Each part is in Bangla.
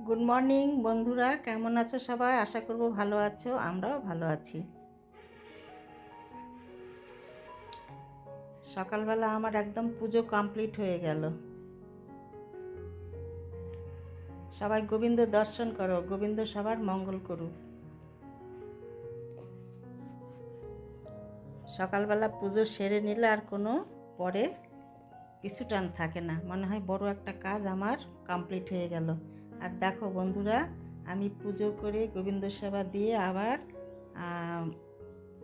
গুড মর্নিং বন্ধুরা, কেমন আছো সবাই? আশা করব ভালো আছো, আমরাও ভালো আছি। সকালবেলা আমার একদম পুজো কমপ্লিট হয়ে গেল। সবাই গোবিন্দ দর্শন করো, গোবিন্দ সবার মঙ্গল করুক। সকালবেলা পুজো সেরে নিলে আর কোনো পরে কিছু টান থাকে না, মনে হয় বড় একটা কাজ আমার কমপ্লিট হয়ে গেল। আর দেখো বন্ধুরা, আমি পুজো করে গোবিন্দ সেবা দিয়ে আবার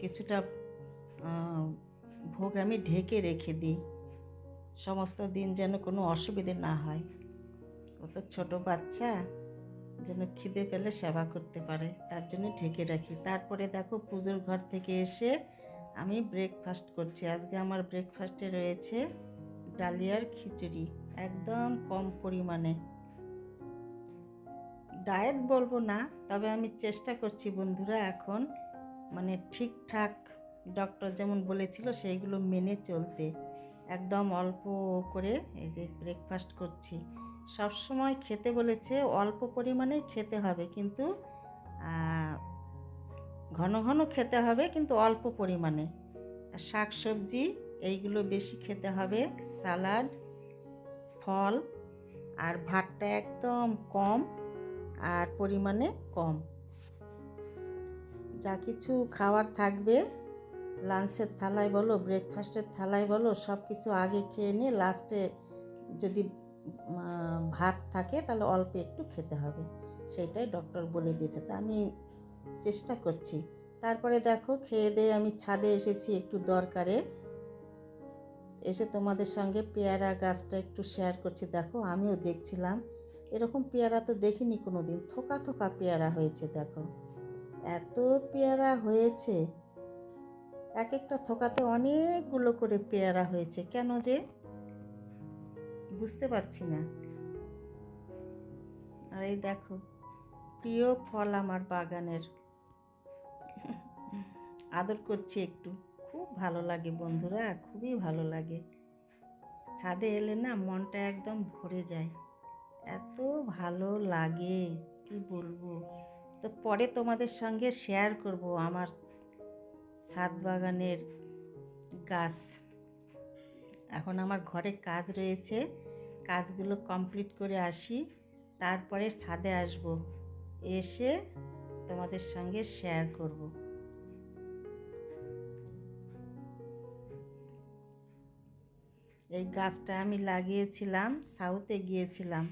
কিছুটা ভোগ আমি ঢেকে রেখে দিই, সমস্ত দিন যেন কোনো অসুবিধে না হয়। ও তো ছোটো বাচ্চা, যেন খিদে পেলে সেবা করতে পারে, তার জন্য ঢেকে রাখি। তারপরে দেখো পুজোর ঘর থেকে এসে আমি ব্রেকফাস্ট করছি। আজকে আমার ব্রেকফাস্টে রয়েছে ডালিয়ার খিচুড়ি, একদম কম পরিমাণে। ডায়েট বলবো না, তবে আমি চেষ্টা করছি বন্ধুরা এখন মানে ঠিকঠাক ডক্টর যেমন বলেছিল সেইগুলো মেনে চলতে। একদম অল্প করে এই যে ব্রেকফাস্ট করছি। সব সময় খেতে বলেছে অল্প পরিমাণেই খেতে হবে, কিন্তু ঘন ঘন খেতে হবে, কিন্তু অল্প পরিমাণে। আর শাক সবজি এইগুলো বেশি খেতে হবে, সালাড, ফল, আর ভাতটা একদম কম আর পরিমাণে কম। যা কিছু খাওয়ার থাকবে লাঞ্চের থালায় বলো, ব্রেকফাস্টের থালায় বলো, সব কিছু আগে খেয়ে নিয়ে লাস্টে যদি ভাত থাকে তাহলে অল্প একটু খেতে হবে, সেইটাই ডক্টর বলে দিয়েছে। তা আমি চেষ্টা করছি। তারপরে দেখো খেয়ে দিয়ে আমি ছাদে এসেছি একটু দরকারে, এসে তোমাদের সঙ্গে পেয়ারা গাছটা একটু শেয়ার করছি। দেখো আমিও দেখছিলাম, এরকম পেয়ারা তো দেখিনি কোনো দিন। থোকা থোকা পেয়ারা হয়েছে, দেখো এত পেয়ারা হয়েছে, এক একটা থোকাতে অনেকগুলো করে পেয়ারা হয়েছে, কেন যে বুঝতে পারছি না। আর এই দেখো প্রিয় ফল আমার বাগানের, আদর করছি একটু, খুব ভালো লাগে বন্ধুরা, খুবই ভালো লাগে। ছাদে এলে না মনটা একদম ভরে যায়, এত ভালো লাগে কি বলবো। তো পরে তোমাদের সঙ্গে শেয়ার করব আমার ছাদ বাগানের গাছ। এখন আমার ঘরে কাজ রয়েছে, কাজগুলো কমপ্লিট করে আসি, তারপরে ছাদে আসব, এসে তোমাদের সঙ্গে শেয়ার করব। এই গাছটা আমি লাগিয়েছিলাম, সাউথে গিয়েছিলাম,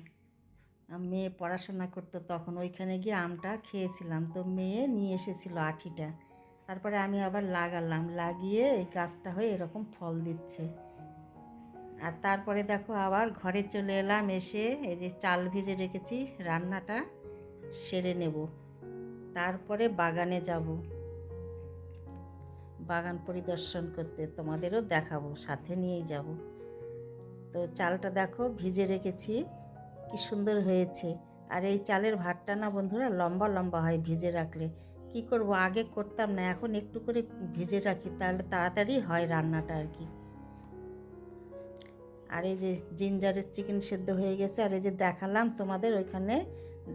মেয়ে পড়াশোনা করতো তখন, ওইখানে গিয়ে আমটা খেয়েছিলাম। তো মেয়ে নিয়ে এসেছিল আঠিটা, তারপরে আমি আবার লাগালাম, লাগিয়ে এই গাছটা হয়ে এরকম ফল দিচ্ছে। আর তারপরে দেখো আবার ঘরে চলে এলাম, এসে এই যে চাল ভিজে রেখেছি, রান্নাটা সেরে নেব, তারপরে বাগানে যাব, বাগান পরিদর্শন করতে, তোমাদেরও দেখাবো, সাথে নিয়েই যাব। তো চালটা দেখো ভিজে রেখেছি, কি সুন্দর হয়েছে। আর এই চালের ভাতটা না বন্ধুরা লম্বা লম্বা হয় ভিজে রাখলে। কি করব, আগে করতাম না, এখন একটু করে ভিজে রাখি, তাহলে তাড়াতাড়ি হয় রান্নাটা আর কি। আর এই যে জিঞ্জারের চিকেন সেদ্ধ হয়ে গেছে, আর এই যে দেখালাম তোমাদের ওইখানে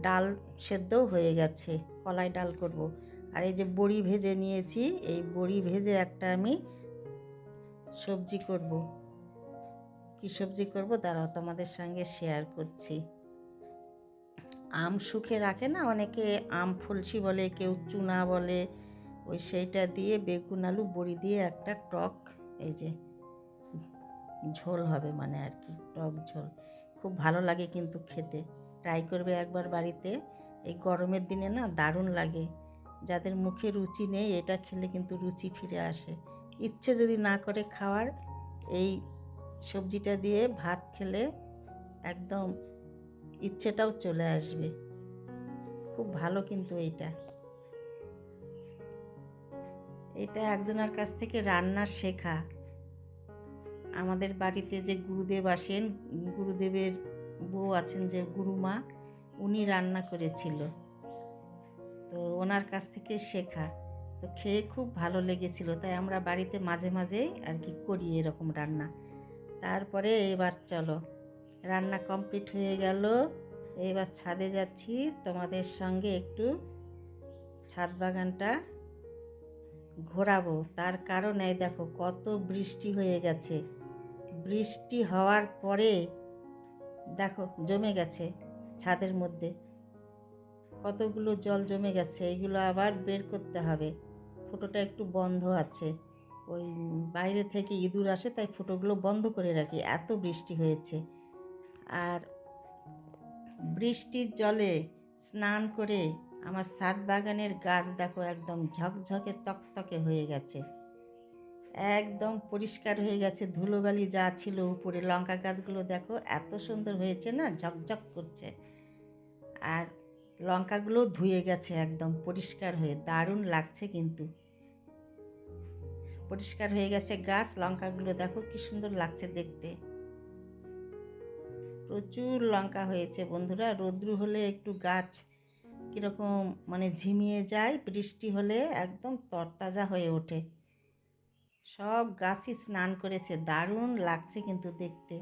ডাল সেদ্ধও হয়ে গেছে, কলাই ডাল করব। আর এই যে বড়ি ভেজে নিয়েছি, এই বড়ি ভেজে একটা আমি সবজি করব। কি সবজি করব দাঁড়াও তোমাদের সঙ্গে শেয়ার করছি। আম শুকে রাখে না অনেকে, আম ফুলসি বলে, কেউ চুনা বলে, ওই সেইটা দিয়ে বেগুন আলু বড়ি দিয়ে একটা টক এই যে ঝোল হবে, মানে আর কি টক ঝোল, খুব ভালো লাগে কিন্তু খেতে। ট্রাই করবে একবার বাড়িতে, এই গরমের দিনে না দারুণ লাগে। যাদের মুখে রুচি নেই এটা খেলে কিন্তু রুচি ফিরে আসে। ইচ্ছে যদি না করে খাওয়ার, এই সবজিটা দিয়ে ভাত খেলে একদম ইচ্ছেটাও চলে আসবে, খুব ভালো কিন্তু এটা একজনের কাছ থেকে রান্না শেখা। আমাদের বাড়িতে যে গুরুদেব আসেন, গুরুদেবের বউ আছেন যে গুরুমা, উনি রান্না করেছিল, তো ওনার কাছ থেকে শেখা। তো খেয়ে খুব ভালো লেগেছিল, তাই আমরা বাড়িতে মাঝে মাঝেই আর কি করি এরকম রান্না। তারপরে এবার চলো, রান্না কমপ্লিট হয়ে গেল, এবার ছাদে যাচ্ছি তোমাদের সঙ্গে একটু ছাদ বাগানটা ঘোরাবো। তার কারণ এই দেখো কত বৃষ্টি হয়ে গেছে। বৃষ্টি হওয়ার পরে দেখো জমে গেছে ছাদের মধ্যে, কতগুলো জল জমে গেছে। এইগুলো আবার বের করতে হবে। ফুটোটা একটু বন্ধ আছে, ওই বাইরে থেকে ইঁদুর আসে, তাই ফুটোগুলো বন্ধ করে রাখি, এত বৃষ্টি হয়েছে। আর বৃষ্টির জলে স্নান করে আমার ছাদ বাগানের গাছ দেখো একদম ঝকঝকে তকতকে হয়ে গেছে, একদম পরিষ্কার হয়ে গেছে। ধুলোবালি যা ছিল উপরে, লঙ্কা গাছগুলো দেখো এত সুন্দর হয়েছে না, ঝকঝক করছে। আর লঙ্কাগুলো ধুয়ে গেছে একদম পরিষ্কার হয়ে, দারুণ লাগছে কিন্তু। পরিষ্কার হয়ে গেছে গাছ, লঙ্কাগুলো দেখো কি সুন্দর লাগছে দেখতে। প্রচুর লঙ্কা হয়েছে বন্ধুরা। রৌদ্র হলে একটু গাছ কীরকম মানে ঝিমিয়ে যায়, বৃষ্টি হলে একদম তরতাজা হয়ে ওঠে। সব গাছই স্নান করেছে, দারুণ লাগছে কিন্তু দেখতে।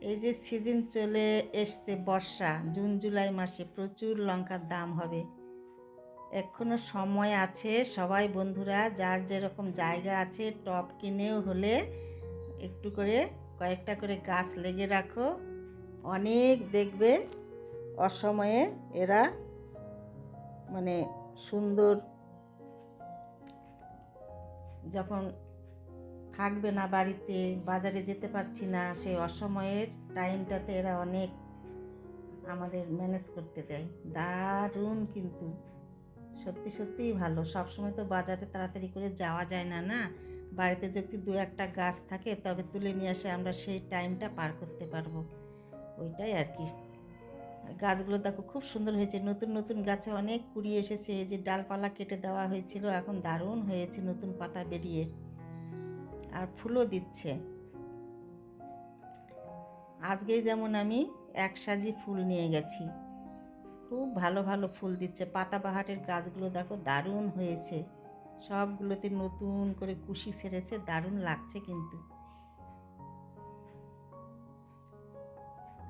এই যে সিজন চলে এসছে বর্ষা, জুন জুলাই মাসে প্রচুর লঙ্কার দাম হবে। এখনো সময় আছে, সবাই বন্ধুরা যার যেরকম জায়গা আছে টব কিনেও হলে একটু করে কয়েকটা করে গাছ লেগে রাখো, অনেক দেখবে অসময়ে এরা মানে সুন্দর যখন থাকবে না বাড়িতে, বাজারে যেতে পারছি না, সেই অসময়ের টাইমটাতে এরা অনেক আমাদের ম্যানেজ করতে দেয়। দারুণ কিন্তু, সত্যি সত্যিই ভালো। সবসময় তো বাজারে তাড়াতাড়ি করে যাওয়া যায় না, না বাড়িতে যদি দু একটা গাছ থাকে তবে তুলে নিয়ে আসে আমরা সেই টাইমটা পার করতে পারবো, ওইটাই আর কি। গাছগুলো দেখো খুব সুন্দর হয়েছে, নতুন নতুন গাছে অনেক কুড়ি এসেছে। এই যে ডালপালা কেটে দেওয়া হয়েছিল, এখন দারুণ হয়েছে নতুন পাতা বেরিয়ে, আর ফুলও দিচ্ছে। আজকেই যেমন আমি এক সাজি ফুল নিয়ে গেছি, খুব ভালো ভালো ফুল দিচ্ছে। পাতাবাহারের গাছগুলো দেখো দারুণ হয়েছে, সবগুলোতে নতুন করে কুশি ছেড়েছে, দারুণ লাগছে কিন্তু।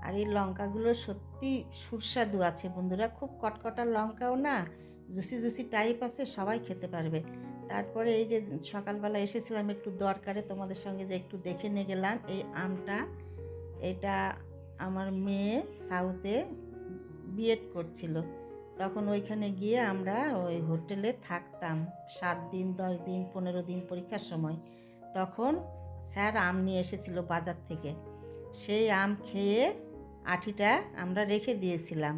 আর এই লঙ্কাগুলো সত্যি সুস্বাদু আছে বন্ধুরা, খুব কটকটা লঙ্কাও না, জুসি জুসি টাইপ আছে, সবাই খেতে পারবে। তারপরে এই যে সকালবেলা এসেছিলাম একটু দরকারে, তোমাদের সঙ্গে যে একটু দেখে নিয়ে গেলাম এই আমটা। এটা আমার মেয়ে সাউথে বিএড করছিল, তখন ওইখানে গিয়ে আমরা ওই হোটেলে থাকতাম 7 দিন 10 দিন 15 দিন পরীক্ষার সময়। তখন স্যার আম নিয়ে এসেছিল বাজার থেকে, সেই আম খেয়ে আঠিটা আমরা রেখে দিয়েছিলাম।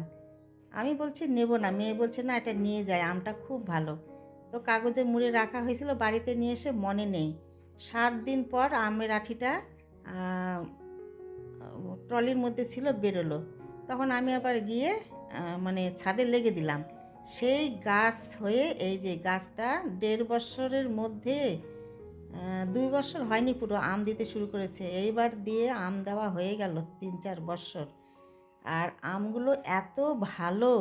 আমি বলছি নেব না, মেয়ে বলছে না এটা নিয়ে যায়, আমটা খুব ভালো। তো কাগজে মুড়ে রাখা হয়েছিল, বাড়িতে নিয়ে এসে মনে নেই। 7 দিন পর আমের আঠিটা ট্রলির মধ্যে ছিল, বেরোলো। তখন আমি আবার গিয়ে মানে ছাদে লেগে দিলাম, সেই গাছ হয়ে এই যে গাছটা 1.5 বছরের মধ্যে 2 বছর হয়নি পুরো আম দিতে শুরু করেছে। এইবার দিয়ে আম দেওয়া হয়ে গেল 3-4 বছর। আর আমগুলো এত ভালো,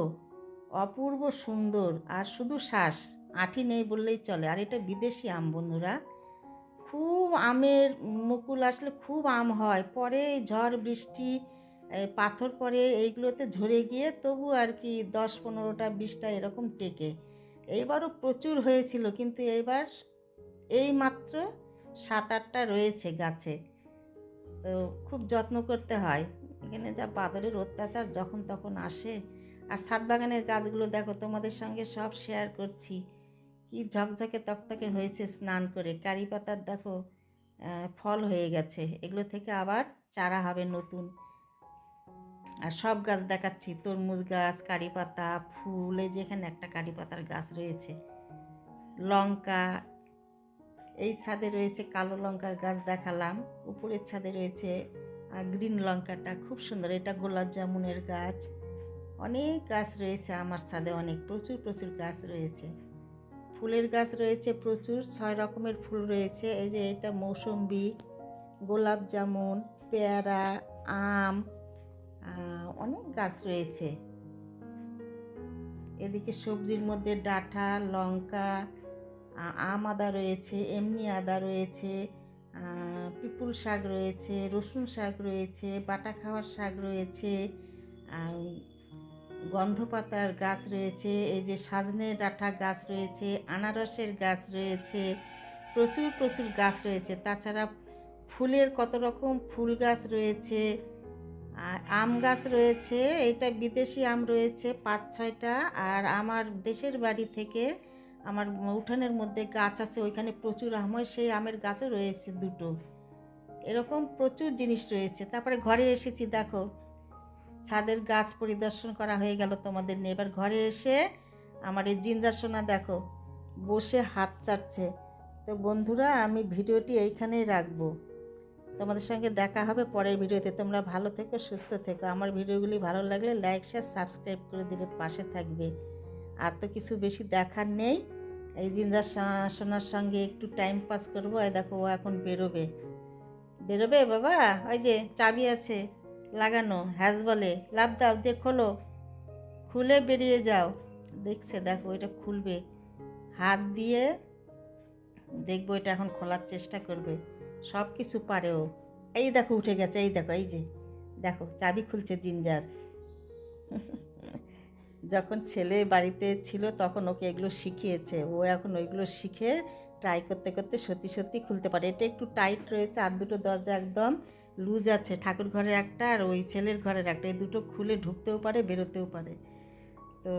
অপূর্ব সুন্দর, আর শুধু শ্বাস, আঁটি নেই বললেই চলে। আর এটা বিদেশি আম বন্ধুরা, খুব আমের মুকুল আসলে খুব আম হয়, পরে ঝড় বৃষ্টি পাথর পরে এইগুলোতে ঝরে গিয়ে তবু আর কি 10-15টা 20টা এরকম টেকে। এইবারও প্রচুর হয়েছিল, কিন্তু এইবার এই মাত্র 7-8টা রয়েছে গাছে। তো খুব যত্ন করতে হয়, এখানে যা বাদরের অত্যাচার যখন তখন আসে। আর ছাদ বাগানের গাছগুলো দেখো, তোমাদের সঙ্গে সব শেয়ার করছি, কি ঝকঝকে তকতকে হয়েছে স্নান করে। কারি পাতার দেখো ফল হয়ে গেছে, এগুলো থেকে আবার চারা হবে নতুন। আর সব গাছ দেখাচ্ছি, তরমুজ গাছ, কারি পাতা, ফুল, এই যেখানে একটা কারি পাতার গাছ রয়েছে, লঙ্কা। এই ছাদে রয়েছে কালো লঙ্কার গাছ দেখালাম, উপরের ছাদে রয়েছে গ্রিন লঙ্কাটা খুব সুন্দর, এটা গোলাপ জামুনের গাছ। অনেক গাছ রয়েছে আমার ছাদে, অনেক প্রচুর প্রচুর গাছ রয়েছে। ফুলের গাছ রয়েছে প্রচুর, 6 রকমের ফুল রয়েছে। এই যে এটা মৌসুম্বি, গোলাপ জামুন, পেয়ারা, আম, অনেক গাছ রয়েছে। এদিকে সবজির মধ্যে ডাঁটা, লঙ্কা, আম আদা রয়েছে, এমনি আদা রয়েছে, পিপুল শাক রয়েছে, রসুন শাক রয়েছে, বাটা খাওয়ার শাক রয়েছে, গন্ধ পাতার গাছ রয়েছে, এই যে সাজনে ডাঁটা গাছ রয়েছে, আনারসের গাছ রয়েছে, প্রচুর প্রচুর গাছ রয়েছে। তাছাড়া ফুলের কত রকম ফুল গাছ রয়েছে, আর আম গাছ রয়েছে। এটা বিদেশি আম রয়েছে 5-6টা। আর আমার দেশের বাড়ি থেকে আমার উঠানের মধ্যে গাছ আছে, ওইখানে প্রচুর আম হয়, সেই আমের গাছও রয়েছে 2টো। এরকম প্রচুর জিনিস রয়েছে। তারপরে ঘরে এসেছি, দেখো ছাদের গাছ পরিদর্শন করা হয়ে গেল তোমাদের নিয়ে। এবার ঘরে এসে আমার এই জিঞ্জার সোনা দেখো বসে হাত চাটছে। তো বন্ধুরা, আমি ভিডিওটি এইখানেই রাখবো। তোমাদের সঙ্গে দেখা হবে পরের ভিডিওতে। তোমরা ভালো থেকো, সুস্থ থেকো। আমার ভিডিওগুলি ভালো লাগলে লাইক, শেয়ার, সাবস্ক্রাইব করে দিলে পাশে থাকবে। আর তো কিছু বেশি দেখার নেই। এই জিঞ্জার সোনার সঙ্গে একটু টাইম পাস করবো। এই দেখো ও এখন বেরোবে বাবা। ওই যে চাবি আছে লাগানো, হ্যাজ বলে লাভ দাও, দিয়ে খোলো, খুলে বেরিয়ে যাও। দেখছে, দেখো এটা খুলবে, হাত দিয়ে দেখবো, এটা এখন খোলার চেষ্টা করবে। সব কিছু পারে ও। এই দেখো উঠে গেছে, এই দেখো, এই যে দেখো চাবি খুলছে জিঞ্জার। যখন ছেলে বাড়িতে ছিল তখন ওকে এগুলো শিখিয়েছে, ও এখন ওইগুলো শিখে ট্রাই করতে করতে সত্যি সত্যি খুলতে পারে। এটা একটু টাইট রয়েছে, আর 2টো দরজা একদম লুজ আছে, ঠাকুর ঘরের একটা আর ওই ছেলের ঘরের একটা। এই 2টো খুলে ঢুকতেও পারে, বেরোতেও পারে। তো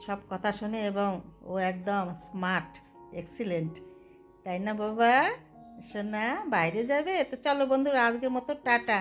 সব কথা শোনে এবং ও একদম স্মার্ট, এক্সিলেন্ট, তাই না বাবা? সোনা বাইরে যাবে তো? চলো বন্ধুরা, আজকের মতো টাটা।